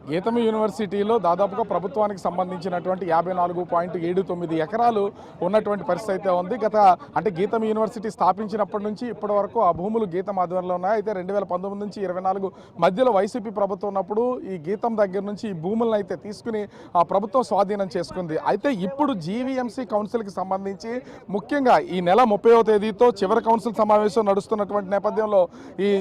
గీతం యూనివర్సిటీలో దాదాపుగా ప్రభుత్వానికి సంబంధించినటువంటి 54.79 ఎకరాలు ఉన్నటువంటి పరిస్థితి అయితే ఉంది. అంటే గీతం యూనివర్సిటీ స్థాపించినప్పటి నుంచి ఇప్పటి వరకు ఆ భూములు గీతం ఆధ్వర్యంలో ఉన్నాయి. అయితే 2019 నుంచి 24 మధ్యలో వైసీపీ ప్రభుత్వం ఉన్నప్పుడు ఈ గీతం దగ్గర నుంచి ఈ భూములను అయితే తీసుకుని ఆ ప్రభుత్వం స్వాధీనం చేసుకుంది. అయితే ఇప్పుడు జీవీఎంసీ కౌన్సిల్కి సంబంధించి ముఖ్యంగా ఈ నెల 30వ తేదీతో చివరి కౌన్సిల్ సమావేశం నడుస్తున్నటువంటి నేపథ్యంలో ఈ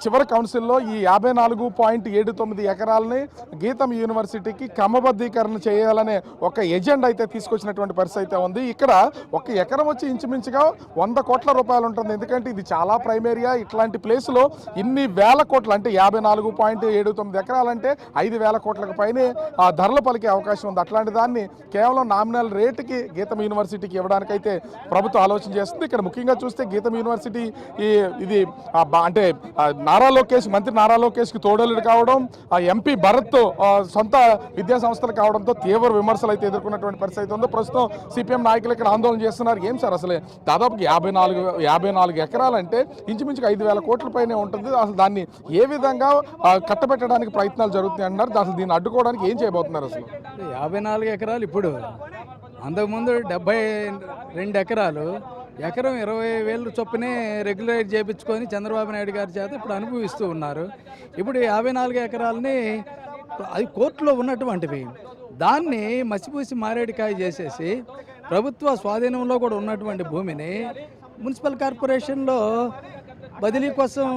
చివరి కౌన్సిల్లో ఈ 54.79 ఎకరాలని గీతం యూనివర్సిటీకి క్రమబద్ధీకరణ చేయాలనే ఒక ఎజెండా అయితే తీసుకొచ్చినటువంటి పరిస్థితి అయితే ఉంది. ఇక్కడ ఒక ఎకరం వచ్చి ఇంచుమించుగా 100 కోట్ల రూపాయలు ఉంటుంది. ఎందుకంటే ఇది చాలా ప్రైమేరియా. ఇట్లాంటి ప్లేస్లో ఇన్ని వేల కోట్లు అంటే 54.79 ఎకరాలంటే 5,000 కోట్లకు పైనే ఆ ధరలు పలికే అవకాశం ఉంది. అట్లాంటి దాన్ని కేవలం నామినల్ రేటుకి గీతం యూనివర్సిటీకి ఇవ్వడానికైతే ప్రభుత్వం ఆలోచన చేస్తుంది. ఇక్కడ ముఖ్యంగా చూస్తే గీతం యూనివర్సిటీ ఇది అంటే మంత్రి నారా లోకేష్కి తోడలుడు కావడం, ఆ ఎంపీ భరత్ సొంత విద్యా సంస్థలు కావడంతో తీవ్ర విమర్శలు అయితే ఎదుర్కొన్నటువంటి పరిస్థితి అయితే ఉందో. ప్రస్తుతం సిపిఎం నాయకులు ఇక్కడ ఆందోళన చేస్తున్నారు. ఏం సార్ అసలే దాదాపు 54 ఎకరాలంటే ఇంచుమించుగా 5,000 కోట్ల పైనే ఉంటుంది. అసలు దాన్ని ఏ విధంగా కట్టబెట్టడానికి ప్రయత్నాలు జరుగుతున్నాయి అంటున్నారు. అసలు దీన్ని అడ్డుకోవడానికి ఏం చేయబోతున్నారు? అసలు 54 ఎకరాలు ఇప్పుడు, అంతకుముందు 72 ఎకరాలు, ఎకరం 20,000 చొప్పునే రెగ్యులైజ్ చేయించుకొని చంద్రబాబు నాయుడు గారి చేత ఇప్పుడు అనుభవిస్తూ ఉన్నారు. ఇప్పుడు 54 ఎకరాలని అది కోర్టులో ఉన్నటువంటివి, దాన్ని మసిపూసి మారేడికాయ చేసేసి ప్రభుత్వ స్వాధీనంలో కూడా ఉన్నటువంటి భూమిని మున్సిపల్ కార్పొరేషన్లో బదిలీ కోసం,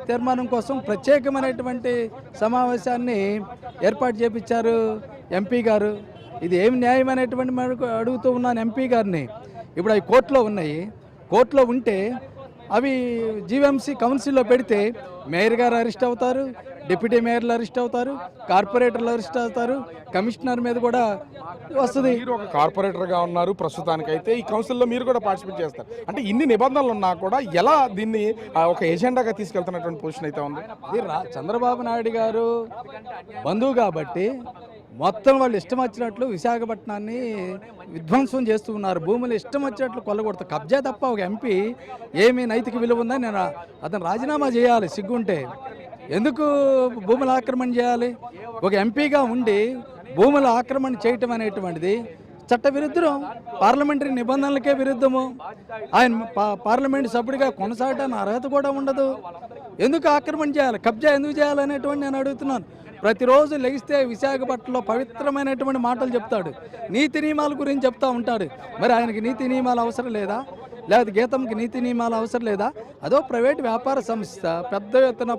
తీర్మానం కోసం ప్రత్యేకమైనటువంటి సమావేశాన్ని ఏర్పాటు చేపించారు ఎంపీ గారు. ఇది ఏమి న్యాయం అనేటువంటి అడుగుతూ ఉన్నాను ఎంపీ గారిని. ఇప్పుడు అవి కోర్టులో ఉన్నాయి. కోర్టులో ఉంటే అవి జీవీఎంసీ కౌన్సిల్లో పెడితే మేయర్ గారు అరెస్ట్ అవుతారు, డిప్యూటీ మేయర్లు అరెస్ట్ అవుతారు, కార్పొరేటర్లు అరెస్ట్ అవుతారు, కమిషనర్ మీద కూడా వస్తుంది. మీరు ఒక కార్పొరేటర్గా ఉన్నారు ప్రస్తుతానికైతే, ఈ కౌన్సిల్లో మీరు కూడా పార్టిసిపేట్ చేస్తారు. అంటే ఇన్ని నిబంధనలు ఉన్నా కూడా ఎలా దీన్ని ఒక ఎజెండాగా తీసుకెళ్తున్నటువంటి పొజిషన్ అయితే ఉంది? ఇది చంద్రబాబు నాయుడు గారు బంధువు కాబట్టి మొత్తం వాళ్ళు ఇష్టం వచ్చినట్లు విశాఖపట్నాన్ని విధ్వంసం చేస్తూ ఉన్నారు. భూములు ఇష్టం వచ్చినట్లు కొల్లగొడతారు. కబ్జా తప్ప ఒక ఎంపీ ఏమీ నైతిక విలువ ఉందని నేను అతను రాజీనామా చేయాలి. సిగ్గుంటే ఎందుకు భూముల ఆక్రమణ చేయాలి? ఒక ఎంపీగా ఉండి భూముల ఆక్రమణ చేయటం అనేటువంటిది చట్ట విరుద్ధం, పార్లమెంటరీ నిబంధనలకే విరుద్ధము. ఆయన పార్లమెంటు సభ్యుడిగా కొనసాగడానికి అర్హత కూడా ఉండదు. ఎందుకు ఆక్రమణ చేయాలి, కబ్జా ఎందుకు చేయాలనేటువంటి నేను అడుగుతున్నాను. ప్రతిరోజు లెగిస్తే విశాఖపట్నంలో పవిత్రమైనటువంటి మాటలు చెప్తాడు, నీతి నియమాల గురించి చెప్తూ ఉంటాడు. మరి ఆయనకి నీతి నియమాలు అవసరం లేదా? లేదా గీతంకి నీతి నియమాలు అవసరం లేదా? అదో ప్రైవేట్ వ్యాపార సంస్థ, పెద్ద ఎత్తున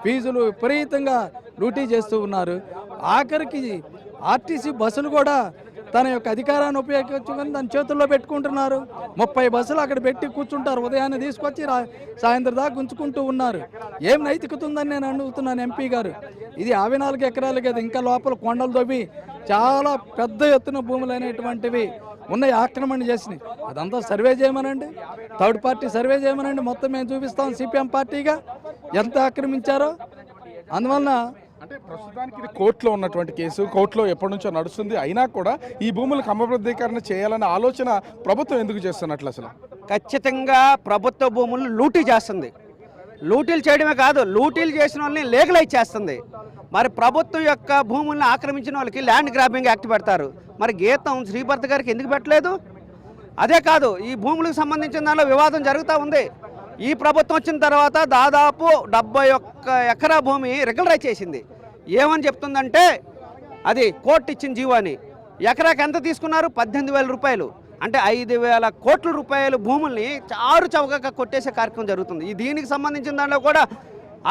ఫీజులు విపరీతంగా లూటీ చేస్తూ ఉన్నారు. ఆఖరికి ఆర్టీసీ బస్సులు కూడా తన యొక్క అధికారాన్ని ఉపయోగించుకొని తన చేతుల్లో పెట్టుకుంటున్నారు. 30 బస్సులు అక్కడ పెట్టి కూర్చుంటారు. ఉదయాన్నే తీసుకొచ్చి సాయంత్రం దాకా ఉంచుకుంటూ ఉన్నారు. ఏం నైతికత ఉందని నేను అడుగుతున్నాను ఎంపీ గారు. ఇది 54 ఎకరాలు కదా, ఇంకా లోపల కొండలు తవ్వి చాలా పెద్ద ఎత్తున భూములు అనేటువంటివి ఉన్నాయి, ఆక్రమణ చేసినాయి. అదంతా సర్వే చేయమనండి, థర్డ్ పార్టీ సర్వే చేయమనండి. మొత్తం మేము చూపిస్తాం సిపిఎం పార్టీగా ఎంత ఆక్రమించారో. అందువలన అంటే ప్రస్తుతానికి ఇది కోర్టులో ఉన్నటువంటి కేసు, కోర్టులో ఎప్పటి నుంచో నడుస్తుంది. అయినా కూడా ఈ భూములు క్రమబద్ధీకరణ చేయాలనే ఆలోచన ప్రభుత్వం ఎందుకు చేస్తున్నట్లు? అసలు ఖచ్చితంగా ప్రభుత్వ భూములు లూటీ చేస్తుంది. లూటీలు చేయడమే కాదు, లూటీలు చేసిన వాళ్ళని లీగలైజ్ చేస్తుంది. మరి ప్రభుత్వం యొక్క భూములను ఆక్రమించిన వాళ్ళకి ల్యాండ్ గ్రాబింగ్ యాక్ట్ పెడతారు. మరి గీతం శ్రీభర్త గారికి ఎందుకు పెట్టలేదు? అదే కాదు, ఈ భూములకు సంబంధించిన దానిలో వివాదం జరుగుతూ ఉంది. ఈ ప్రభుత్వం వచ్చిన తర్వాత దాదాపు 71 ఎకరా భూమి రెగ్యులరైజ్ చేసింది. ఏమని చెప్తుందంటే అది కోర్టు ఇచ్చిన జీవో అని. ఎకరాకి ఎంత తీసుకున్నారు? 18,000 రూపాయలు. అంటే 5,000 కోట్ల రూపాయల భూముల్ని చారు చౌకగా కొట్టేసే కార్యక్రమం జరుగుతుంది. ఈ దీనికి సంబంధించిన దాంట్లో కూడా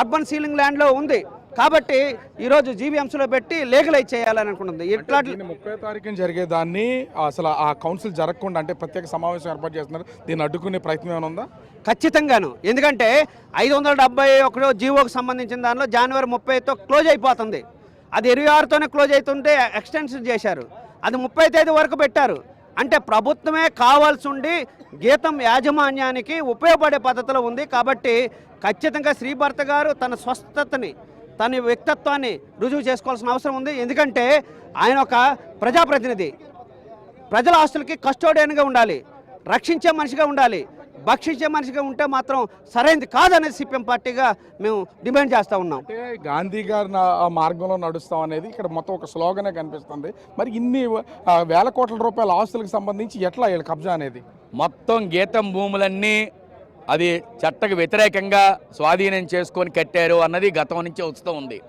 అర్బన్ సీలింగ్ ల్యాండ్లో ఉంది. కాబట్టి ఈరోజు జీవీఎంసీలో పెట్టి లీగలైజ్ చేయాలని అనుకుంటుంది. ఇట్లా 30వ తారీఖున జరిగేదాన్ని అసలు ఆ కౌన్సిల్ జరగకుండా అంటే ప్రత్యేక సమావేశం ఏర్పాటు చేస్తున్నారు. దీన్ని అడ్డుకునే ప్రయత్నం ఏమైనా ఉందా? ఖచ్చితంగాను. ఎందుకంటే 571 జీవోకి సంబంధించిన దానిలో జనవరి 30తో క్లోజ్ అయిపోతుంది. అది 26తోనే క్లోజ్ అవుతుంటే ఎక్స్టెన్షన్ చేశారు. అది 30 తేదీ వరకు పెట్టారు. అంటే ప్రభుత్వమే కావాల్సి ఉండి గీతం యాజమాన్యానికి ఉపయోగపడే పద్ధతిలో ఉంది. కాబట్టి ఖచ్చితంగా శ్రీభర్త గారు తన స్వస్థతని, తన వ్యక్తిత్వాన్ని రుజువు చేసుకోవాల్సిన అవసరం ఉంది. ఎందుకంటే ఆయన ఒక ప్రజాప్రతినిధి, ప్రజల ఆస్తులకి కస్టోడియన్గా ఉండాలి, రక్షించే మనిషిగా ఉండాలి. భక్షించే మనిషిగా ఉంటే మాత్రం సరైనది కాదనేది సిపిఎం పార్టీగా మేము డిమాండ్ చేస్తూ ఉన్నాం. అంటే గాంధీ గారి ఆ మార్గంలో నడుస్తాం అనేది ఇక్కడ మొత్తం ఒక స్లోగనే కనిపిస్తుంది. మరి ఇన్ని వేల కోట్ల రూపాయల ఆస్తులకు సంబంధించి ఎట్లా వీళ్ళ కబ్జా అనేది? మొత్తం గీతం భూములన్నీ అది చట్టకు వ్యతిరేకంగా స్వాధీనం చేసుకొని కట్టారు అన్నది గతం నుంచి వస్తూ ఉంది.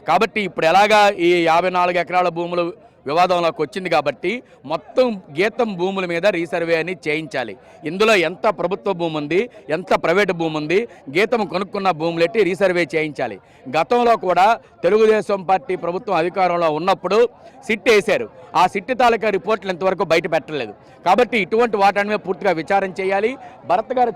కాబట్టి ఇప్పుడు ఎలాగా ఈ 54 ఎకరాల భూములు వివాదంలోకి వచ్చింది కాబట్టి మొత్తం గీతం భూముల మీద రీసర్వే అని చేయించాలి. ఇందులో ఎంత ప్రభుత్వ భూమి ఉంది, ఎంత ప్రైవేటు భూమి ఉంది, గీతం కొనుక్కున్న భూములెట్టి రీసర్వే చేయించాలి. గతంలో కూడా తెలుగుదేశం పార్టీ ప్రభుత్వం అధికారంలో ఉన్నప్పుడు సిట్ వేశారు. ఆ సిట్ తాలూకా రిపోర్ట్లు ఇంతవరకు బయట పెట్టలేదు. కాబట్టి ఇటువంటి వాటి మీద పూర్తిగా విచారణ చేయాలి. భరత్ గారు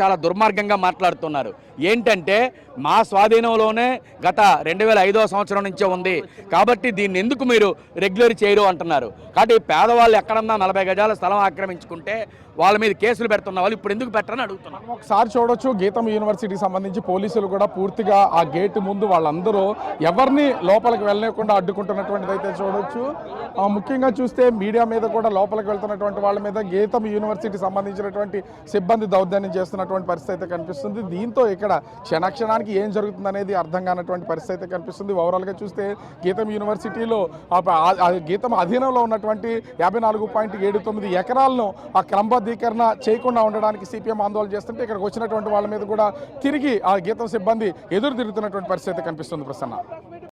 చాలా దుర్మార్గంగా మాట్లాడుతున్నారు. ఏంటంటే మా స్వాధీనంలోనే గత 2005 సంవత్సరం నుంచే ఉంది కాబట్టి దీన్ని ఎందుకు మీరు రెగ్యులర్ చేయరు అంటున్నారు. కాబట్టి పేదవాళ్ళు ఎక్కడన్నా 40 గజాల స్థలం ఆక్రమించుకుంటే వాళ్ళ మీద కేసులు పెడుతున్న వాళ్ళు ఇప్పుడు ఎందుకు పెట్టరని అడుగుతున్నారు. ఒకసారి చూడొచ్చు, గీతం యూనివర్సిటీకి సంబంధించి పోలీసులు కూడా పూర్తిగా ఆ గేటు ముందు వాళ్ళందరూ ఎవరిని లోపలికి వెళ్ళలేకుండా అడ్డుకుంటున్నటువంటిది అయితే చూడొచ్చు. ముఖ్యంగా చూస్తే మీడియా మీద కూడా లోపలికి వెళ్తున్నటువంటి వాళ్ళ మీద గీతం యూనివర్సిటీ సంబంధించినటువంటి సిబ్బంది దౌర్జన్యం చేస్తున్నటువంటి పరిస్థితి అయితే కనిపిస్తుంది. దీంతో ఇక్కడ క్షణానికి ఏం జరుగుతుంది అనేది అర్థం కానటువంటి పరిస్థితి అయితే కనిపిస్తుంది. ఓవరాల్గా చూస్తే గీతం యూనివర్సిటీలో గీతం అధీనంలో ఉన్నటువంటి 54.79 ఎకరాలను ఆ క్రమబద్ధీకరణ చేయకుండా ఉండడానికి సిపిఎం ఆందోళన చేస్తుంటే ఇక్కడికి వచ్చినటువంటి వాళ్ళ మీద కూడా తిరిగి ఆ గీతం సిబ్బంది ఎదురు తిరుగుతున్నటువంటి పరిస్థితి కనిపిస్తుంది. ప్రసన్న.